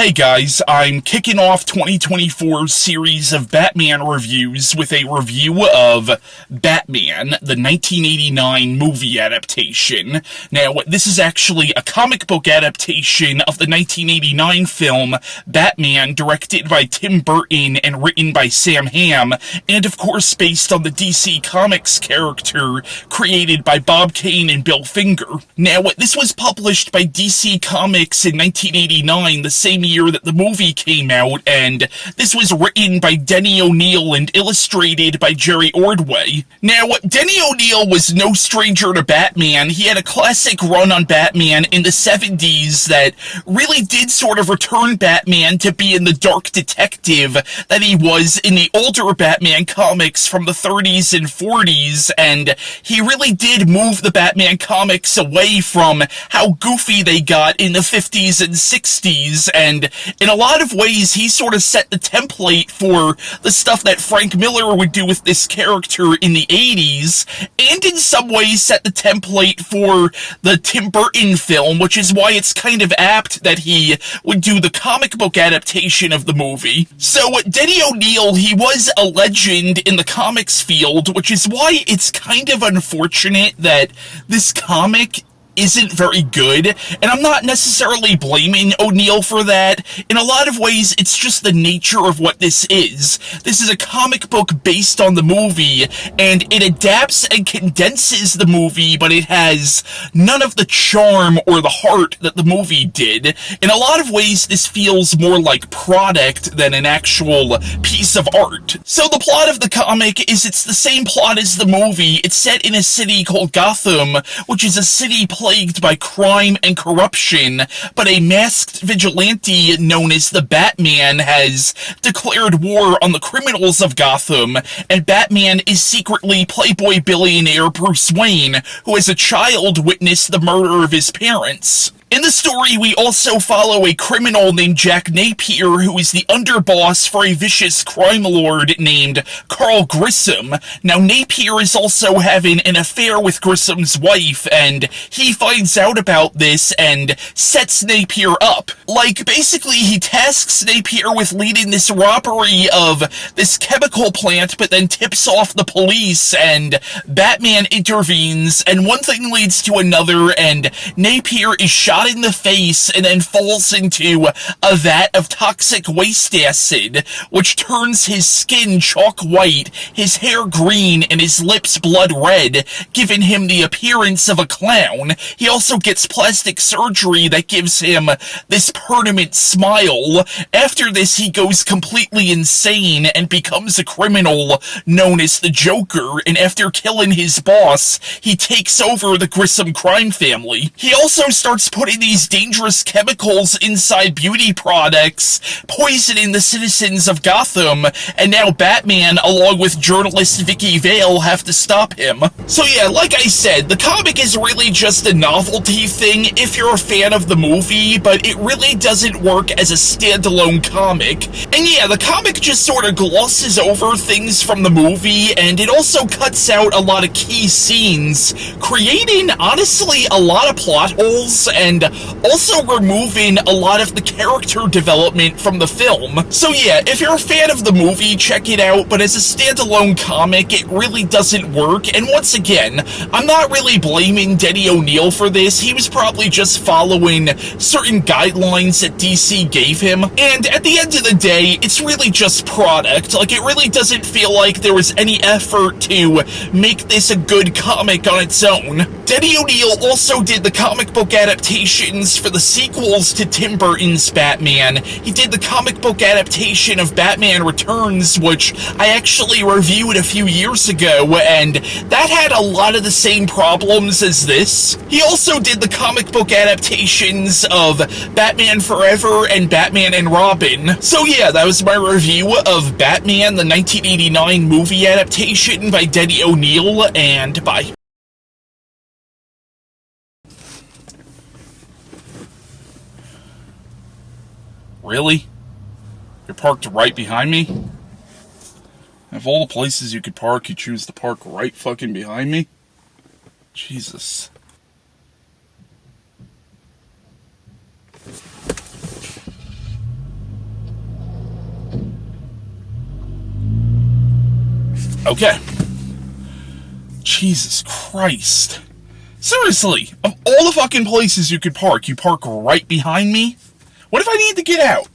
Hey guys, I'm kicking off 2024's series of Batman reviews with a review of Batman, the 1989 movie adaptation. Now, this is actually a comic book adaptation of the 1989 film Batman, directed by Tim Burton and written by Sam Hamm, and of course based on the DC Comics character created by Bob Kane and Bill Finger. Now, this was published by DC Comics in 1989, the same year that the movie came out, and this was written by Denny O'Neil and illustrated by Jerry Ordway. Now, Denny O'Neil was no stranger to Batman. He had a classic run on Batman in the 70s that really did sort of return Batman to being the dark detective that he was in the older Batman comics from the 30s and 40s, and he really did move the Batman comics away from how goofy they got in the 50s and 60s, and in a lot of ways he sort of set the template for the stuff that Frank Miller would do with this character in the 80s, and in some ways set the template for the Tim Burton film, which is why it's kind of apt that he would do the comic book adaptation of the movie. So Denny O'Neil, he was a legend in the comics field, which is why it's kind of unfortunate that this comic isn't very good, and I'm not necessarily blaming O'Neil for that. In a lot of ways, it's just the nature of what this is. This is a comic book based on the movie, and it adapts and condenses the movie, but it has none of the charm or the heart that the movie did. In a lot of ways, this feels more like product than an actual piece of art. So the plot of the comic is it's the same plot as the movie. It's set in a city called Gotham, which is a city plagued by crime and corruption, but a masked vigilante known as the Batman has declared war on the criminals of Gotham, and Batman is secretly Playboy billionaire Bruce Wayne, who as a child witnessed the murder of his parents. In the story, we also follow a criminal named Jack Napier, who is the underboss for a vicious crime lord named Carl Grissom. Now, Napier is also having an affair with Grissom's wife, and he finds out about this and sets Napier up. Like, basically, he tasks Napier with leading this robbery of this chemical plant, but then tips off the police, and Batman intervenes, and one thing leads to another, and Napier is shot in the face and then falls into a vat of toxic waste acid, which turns his skin chalk white, his hair green, and his lips blood red, giving him the appearance of a clown. He also gets plastic surgery that gives him this permanent smile. After this, he goes completely insane and becomes a criminal known as the Joker, and after killing his boss, he takes over the Grissom crime family. He also starts putting these dangerous chemicals inside beauty products, poisoning the citizens of Gotham, and now Batman, along with journalist Vicky Vale, have to stop him. So yeah, like I said, the comic is really just a novelty thing if you're a fan of the movie, but it really doesn't work as a standalone comic. And yeah, the comic just sort of glosses over things from the movie, and it also cuts out a lot of key scenes, creating, honestly, a lot of plot holes, and also removing a lot of the character development from the film. So yeah, if you're a fan of the movie, check it out, but as a standalone comic, it really doesn't work, and once again, I'm not really blaming Denny O'Neil for this. He was probably just following certain guidelines that DC gave him, and at the end of the day, it's really just product. Like, it really doesn't feel like there was any effort to make this a good comic on its own. Denny O'Neil also did the comic book adaptations for the sequels to Tim Burton's Batman. He did the comic book adaptation of Batman Returns, which I actually reviewed a few years ago, and that had a lot of the same problems as this. He also did the comic book adaptations of Batman Forever and Batman and Robin. So yeah, that was my review of Batman, the 1989 movie adaptation by Denny O'Neil, and bye. Really? You're parked right behind me? Of all the places you could park, you choose to park right fucking behind me? Jesus. Okay. Jesus Christ. Seriously, of all the fucking places you could park, you park right behind me? What if I need to get out?